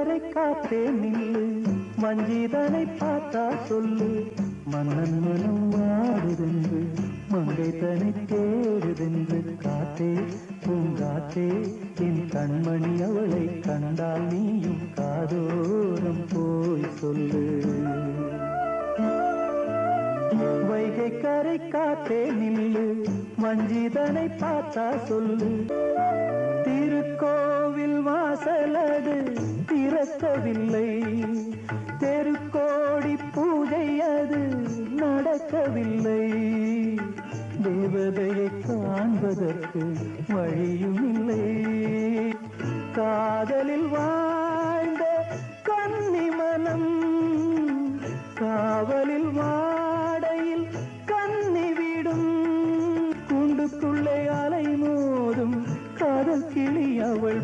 கரை காத்தே நில்லு, வஞ்சிதனை பார்த்தா சொல்லு, மன்னன் மனம் வாடுதென்று மங்கை தனை தேடுதென்று. காத்தே பூங்காத்தே என் கண்மணி அவளை கண்டால் நீயும் காதோரம் போய் சொல்லு. வைகை கரை காத்தே நில்லு, வஞ்சிதனை பார்த்தா சொல்லு, திருக்கோவில் வாசலது திறக்கவில்லை, தெருக்கோடி பூஜை அது நடக்கவில்லை. தேவதையை காண்பதற்கு வழியும் இல்லை, காதலில் வாழ்ந்த கன்னி மனம் காவலில் வாடையில் கன்னி விடும். கூண்டுக்குள்ளே அலை மோதும் காதல் கிளி அவள்